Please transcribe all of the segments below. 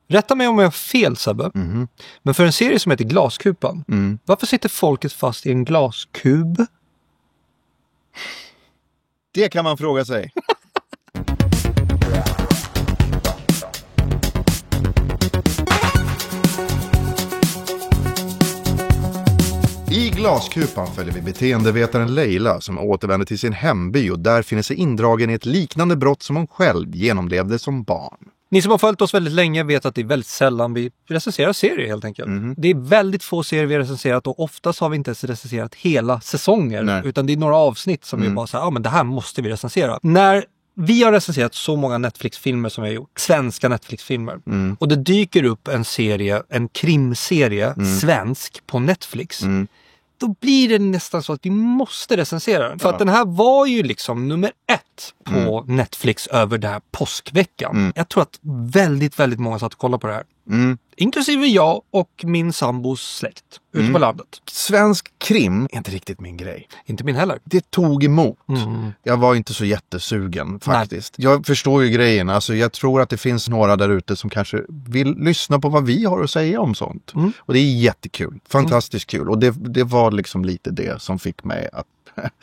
Rätta mig om jag har fel, Sebbe. Men för en serie som heter Glaskupan, varför sitter folket fast i en glaskub? Det kan man fråga sig. I Glaskupan följer vi beteendevetaren Leila som återvänder till sin hemby och där finner sig indragen i ett liknande brott som hon själv genomlevde som barn. Ni som har följt oss väldigt länge vet att det är väldigt sällan vi recenserar serier helt enkelt. Det är väldigt få serier vi har recenserat och oftast har vi inte ens recenserat hela säsonger. Nej. Utan det är några avsnitt som vi bara säger, men det här måste vi recensera. När vi har recenserat så många Netflix-filmer som vi har gjort, svenska Netflix-filmer, och det dyker upp en serie, en krimserie, svensk på Netflix, då blir det nästan så att vi måste recensera den. För att den här var ju liksom nummer 1 på Netflix över den här påskveckan. Jag tror att väldigt, väldigt många satt och kollade på det här. Inklusive jag och min sambos släkt ute på landet. Svensk krim är inte riktigt min grej. Inte min heller. Det tog emot. Jag var inte så jättesugen faktiskt. Nej. Jag förstår ju grejen. Alltså, jag tror att det finns några där ute som kanske vill lyssna på vad vi har att säga om sånt. Och det är jättekul. Fantastiskt kul. Och det var liksom lite det som fick mig att...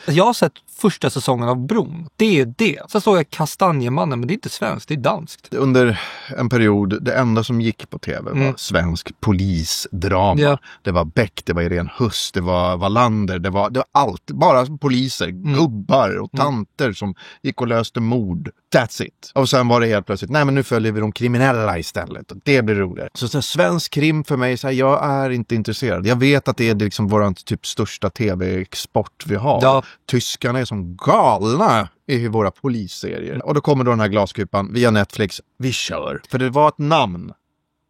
Jag har sett första säsongen av Bron. Det är det. Så såg jag Kastanjemannen, men det är inte svenskt, det är danskt. Under en period, det enda som gick på tv var svensk polisdrama. Yeah. Det var Beck, det var Irene Huss, det var Wallander, det var allt. Bara poliser, gubbar och tanter som gick och löste mord. That's it. Och sen var det helt plötsligt, nej men nu följer vi de kriminella istället. Och det blir roligare. Så svensk krim för mig, så här, jag är inte intresserad. Jag vet att det är liksom vår typ största tv-export vi har. Ja. Tyskarna är som galna i våra polisserier. Och då kommer då den här Glaskupan via Netflix. Vi kör. För det var ett namn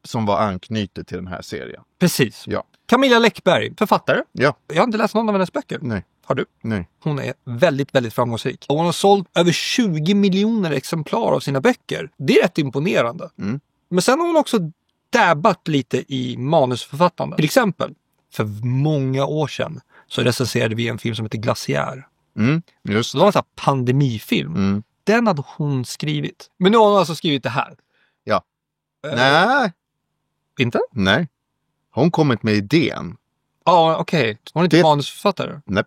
som var anknutet till den här serien. Precis. Ja. Camilla Läckberg, författare. Ja. Jag har inte läst någon av hennes böcker. Nej. Har du? Nej. Hon är väldigt, väldigt framgångsrik. Och hon har sålt över 20 miljoner exemplar av sina böcker. Det är rätt imponerande. Men sen har hon också dabbat lite i manusförfattande. Till exempel, för många år sedan så recenserade vi en film som heter Glaciär. Just. Det var en sån här pandemifilm. Den hade hon skrivit. Men nu har hon alltså skrivit det här. Ja. Nej. Inte? Nej. Hon kommit med idén. Ja, okej. Hon är inte manusförfattare? Nej.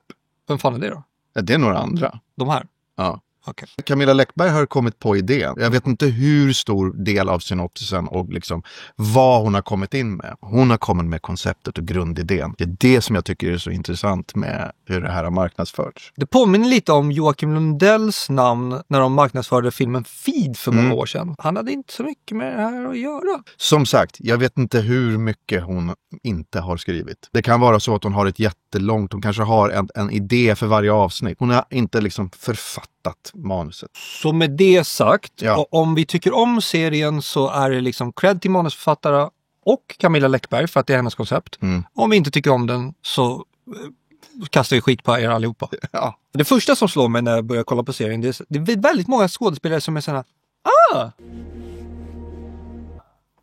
Vem fan är det då? Ja, det är några andra. De här? Ja. Okay. Camilla Läckberg har kommit på idén. Jag vet inte hur stor del av synopsisen och liksom vad hon har kommit in med. Hon har kommit med konceptet och grundidén. Det är det som jag tycker är så intressant med hur det här har marknadsförts. Det påminner lite om Joakim Lundells namn när de marknadsförde filmen Feed för många år sedan. Han hade inte så mycket med det här att göra. Som sagt, jag vet inte hur mycket hon inte har skrivit. Det kan vara så att hon har ett jättelångt, hon kanske har en idé för varje avsnitt. Hon har inte liksom författat manuset. Så med det sagt, om vi tycker om serien så är det liksom cred till manusförfattare och Camilla Läckberg för att det är hennes koncept. Om vi inte tycker om den så kastar vi skit på er allihopa. Ja. Det första som slår mig när jag börjar kolla på serien, det är väldigt många skådespelare som är såna,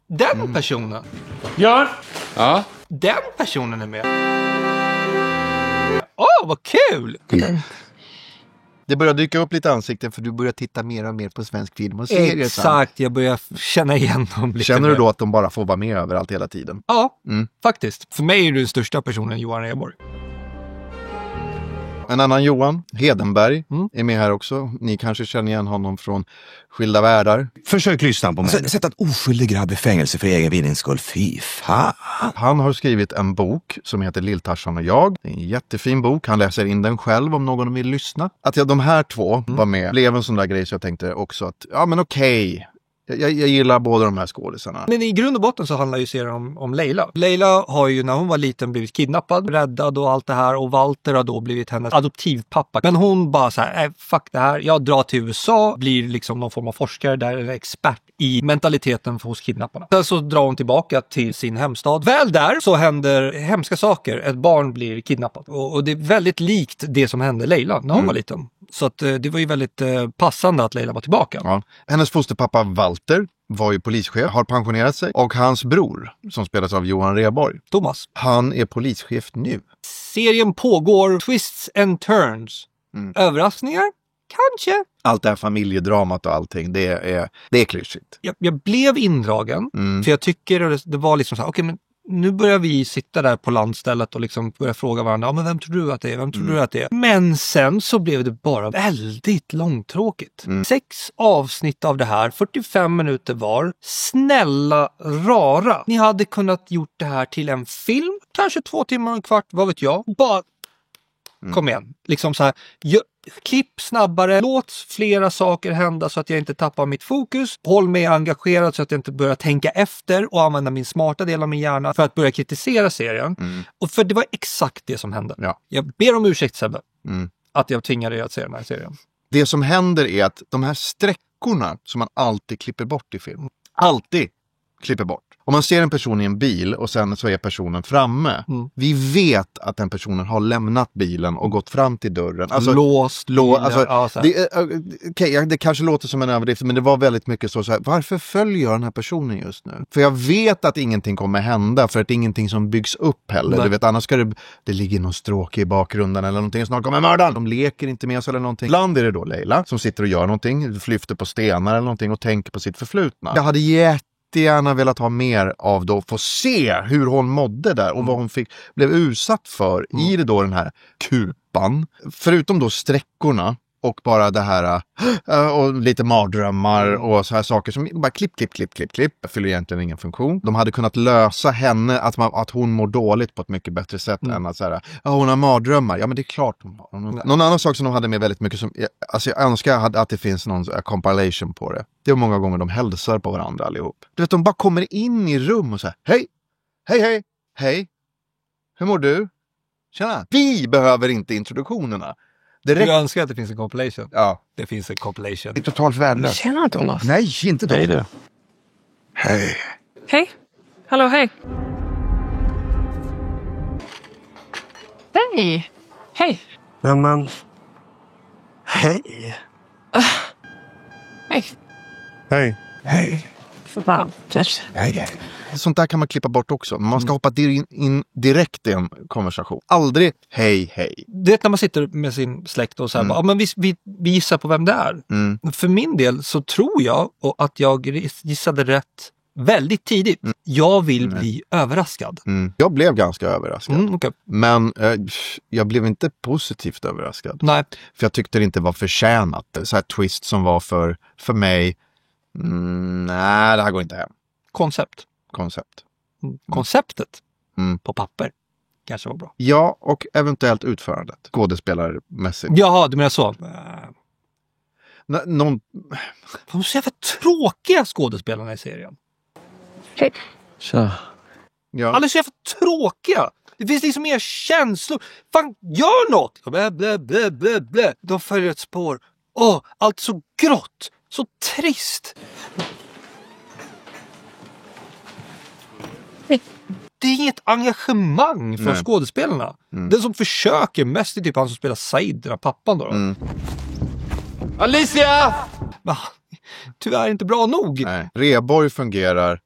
den personen. Ja. Den personen är med. Vad kul! Det börjar dyka upp lite ansikten för du börjar titta mer och mer på svensk film och serier. Exakt, jag börjar känna igen dem lite. Känner du då att de bara får vara med överallt hela tiden? Ja, faktiskt. För mig är du den största personen Johan Rheborg. En annan Johan, Hedenberg, är med här också. Ni kanske känner igen honom från Skilda världar. Försök lyssna på mig. Sätt att oskyldig grabb i fängelse för egen vinnings skull. Fy fan. Han har skrivit en bok som heter Lill-Tarzan och jag. Det är en jättefin bok. Han läser in den själv om någon vill lyssna. Att de här två var med blev en sån där grej så jag tänkte också att, ja men okej. Jag gillar båda de här skådisarna. Men i grund och botten så handlar ju serien om Leila. Leila har ju när hon var liten blivit kidnappad, räddad och allt det här. Och Walter har då blivit hennes adoptivpappa. Men hon bara så här, fuck det här. Jag drar till USA, blir liksom någon form av forskare där, eller expert i mentaliteten hos kidnapparna. Sen så drar hon tillbaka till sin hemstad. Väl där så händer hemska saker. Ett barn blir kidnappat. Och det är väldigt likt det som hände Leila när hon var liten. Så att det var ju väldigt passande att Leila var tillbaka. Ja. Hennes fosterpappa Walter var ju polischef, har pensionerat sig. Och hans bror, som spelas av Johan Rheborg, Thomas, han är polischef nu. Serien pågår twists and turns. Överraskningar? Kanske. Allt det här familjedramat och allting, det är klyschigt. Jag blev indragen, för jag tycker det var liksom så här, okej, men nu börjar vi sitta där på landstället och liksom börja fråga varandra, men vem tror du att det är? Vem tror du att det är? Men sen så blev det bara väldigt långtråkigt. 6 avsnitt av det här, 45 minuter var. Snälla rara. Ni hade kunnat gjort det här till en film, kanske 2 timmar och en kvart, vad vet jag. Bara kom igen. Liksom så här, klipp snabbare, låt flera saker hända så att jag inte tappar mitt fokus. Håll mig engagerad så att jag inte börjar tänka efter och använda min smarta del av min hjärna för att börja kritisera serien. Och för det var exakt det som hände. Ja. Jag ber om ursäkt, Sebbe, att jag tvingade dig att se den här serien. Det som händer är att de här sträckorna som man alltid klipper bort i film, alltid klipper bort. Om man ser en person i en bil och sen så är personen framme. Vi vet att den personen har lämnat bilen och gått fram till dörren. Alltså, låst. Alltså, det kanske låter som en överdrift, men det var väldigt mycket så här, varför följer jag den här personen just nu? För jag vet att ingenting kommer hända, för att det är ingenting som byggs upp heller. Du vet, annars ska det ligger någon stråke i bakgrunden eller någonting, snart kommer mördaren. De leker inte med oss eller någonting. Ibland är det då Leila som sitter och gör någonting, flyfter på stenar eller någonting och tänker på sitt förflutna. Jag hade gärna velat ha mer av då, få se hur hon mådde där och vad hon blev utsatt för i det då, den här kupan. Förutom då sträckorna och bara det här och lite mardrömmar och så här saker som bara klipp fyller egentligen ingen funktion. De hade kunnat lösa henne, att hon mår dåligt på ett mycket bättre sätt än att så här, hon har mardrömmar. Ja, men det är klart hon har. Någon annan sak som de hade med väldigt mycket, som alltså jag önskar att det finns någon compilation på det. Det är många gånger de hälsar på varandra allihop. Du vet, de bara kommer in i rum och säger hej, hur mår du? Tjena. Vi behöver inte introduktionerna. Du önskar att det finns en compilation? Ja. Det finns en compilation. Det är totalt värdelöst. Tjena, Thomas. Nej, inte då. Hej du. Hej. Hej. Hallå, hej. Hej. Hej. Men... Hej. Hej. Hej. Hej. Förbannat. Hej. Sånt där kan man klippa bort också. Man ska hoppa in direkt i en konversation. Aldrig hej. Du vet när man sitter med sin släkt och så här, men vi gissar på vem det är. För min del så tror jag att jag gissade rätt väldigt tidigt. Jag vill bli överraskad. Jag blev ganska överraskad. Okay. Men jag blev inte positivt överraskad. Nej. För jag tyckte det inte var förtjänat. Så här twist som var för mig. Nej, det här går inte hem. Koncept. Konceptet på papper kanske var bra. Ja, och eventuellt utförandet. Skådespelarmässigt. Jaha, du menar så. De är så jävla tråkiga skådespelarna i serien. Hej. Tja. Ja. Alla är så jävla tråkiga. Det finns liksom mer känslor. Fan, gör något! Blä. De följer ett spår. Allt så grått. Så trist. Det är inget engagemang från skådespelarna. Den som försöker mest är typ han som spelar Said, den här pappan då. Alicia! Tyvärr inte bra nog. Nej. Rheborg fungerar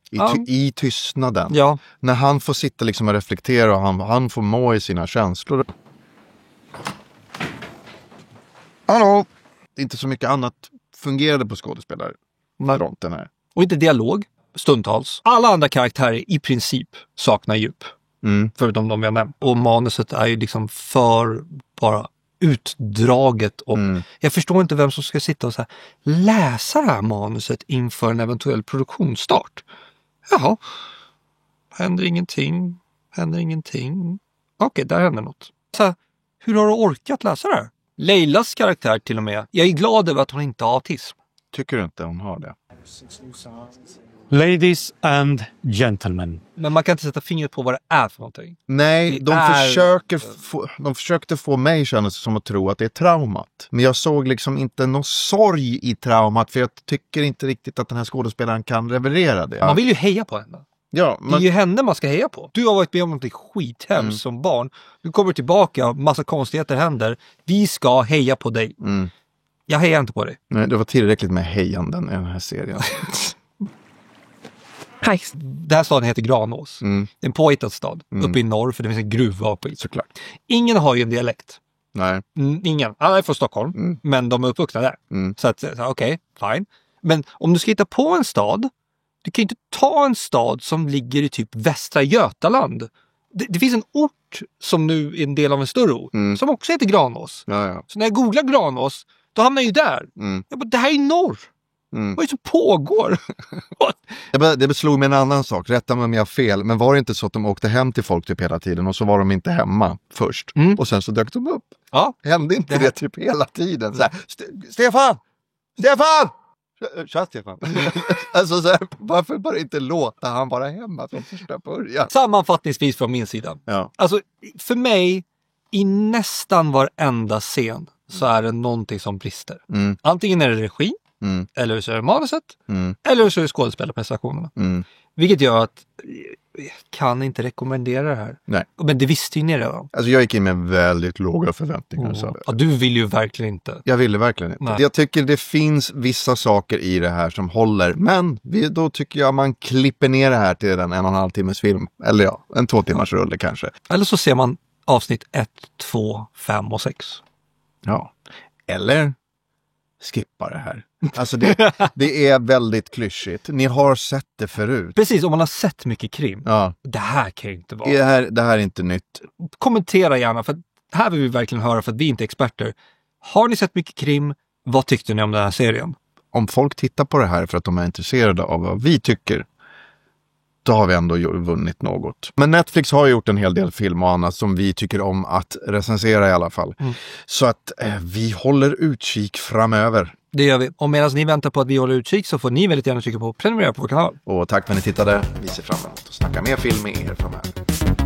i tystnaden. Ja. När han får sitta liksom och reflektera och han får må i sina känslor. Hallå! Det är inte så mycket annat fungerade på skådespelarfronten här. Och inte dialog, stundtals. Alla andra karaktärer i princip saknar djup. Förutom de vi har nämnt. Och manuset är ju liksom för bara utdraget. Och jag förstår inte vem som ska sitta och så här, läsa det här manuset inför en eventuell produktionsstart. Jaha. Händer ingenting. Okej, där händer något. Så här, hur har du orkat läsa det här? Leilas karaktär till och med. Jag är glad över att hon inte har autism. Tycker du inte hon har det? Ladies and gentlemen. Men man kan inte sätta fingret på vad det är för någonting. Nej, de försökte få mig känna som att tro att det är traumat. Men jag såg liksom inte någon sorg i traumat, för jag tycker inte riktigt att den här skådespelaren kan leverera det. Man vill ju heja på henne. Ja, det är ju henne man ska heja på. Du har varit med om något skithemskt som barn. Du kommer tillbaka, massa konstigheter händer. Vi ska heja på dig. Jag hejar inte på dig. Nej, det var tillräckligt med hejanden i den här serien. Hej. Den här staden heter Granås. Det är en påhittad stad. Uppe i norr, för det finns en gruva uppe i. Såklart. Ingen har ju en dialekt. Nej. Ingen. Alla är från Stockholm, men de är uppvuxna där. Så att, okej, fine. Men om du ska hitta på en stad, du kan ju inte ta en stad som ligger i typ Västra Götaland. Det finns en ort som nu är en del av en större ort, som också heter Granås. Ja. Så när jag googlar Granås, då hamnar jag ju där. Jag bara, det här är norr. Vad är det som pågår? Det beslog mig en annan sak, rätta mig om jag har fel, men var det inte så att de åkte hem till folk typ hela tiden och så var de inte hemma först och sen så dök de upp? Ja. Hände inte det typ hela tiden? Så här, Stefan! Tja Stefan! Alltså så här, varför bara inte låta han vara hemma från första början? Sammanfattningsvis från min sida. Ja. Alltså för mig, i nästan varenda scen så är det någonting som brister. Antingen är det regi, eller så är det manuset, eller så är det skådespelarprestationerna. Vilket gör att jag kan inte rekommendera det här. Nej. Men det visste ju ni redan. Alltså jag gick in med väldigt låga förväntningar. Så. Ja, du vill ju verkligen inte. Jag ville verkligen inte. Nej. Jag tycker det finns vissa saker i det här som håller. Men då tycker jag man klipper ner det här till en 1,5 timmes film. Eller ja, en 2 timmars rulle kanske. Eller så ser man avsnitt 1, 2, 5 och 6. Ja. Eller skippa det här. Alltså det är väldigt klyschigt. Ni har sett det förut. Precis, om man har sett mycket krim. Ja. Det här kan ju inte vara. Det här är inte nytt. Kommentera gärna, för här vill vi verkligen höra, för att vi är inte experter. Har ni sett mycket krim? Vad tyckte ni om den här serien? Om folk tittar på det här för att de är intresserade av vad vi tycker, då har vi ändå vunnit något. Men Netflix har gjort en hel del film och annat som vi tycker om att recensera i alla fall. Så att vi håller utkik framöver. Det gör vi. Och medan ni väntar på att vi håller utkik så får ni väldigt gärna trycka på prenumerera på vår kanal. Och tack för att ni tittade. Vi ser fram emot att snacka mer film med er framöver.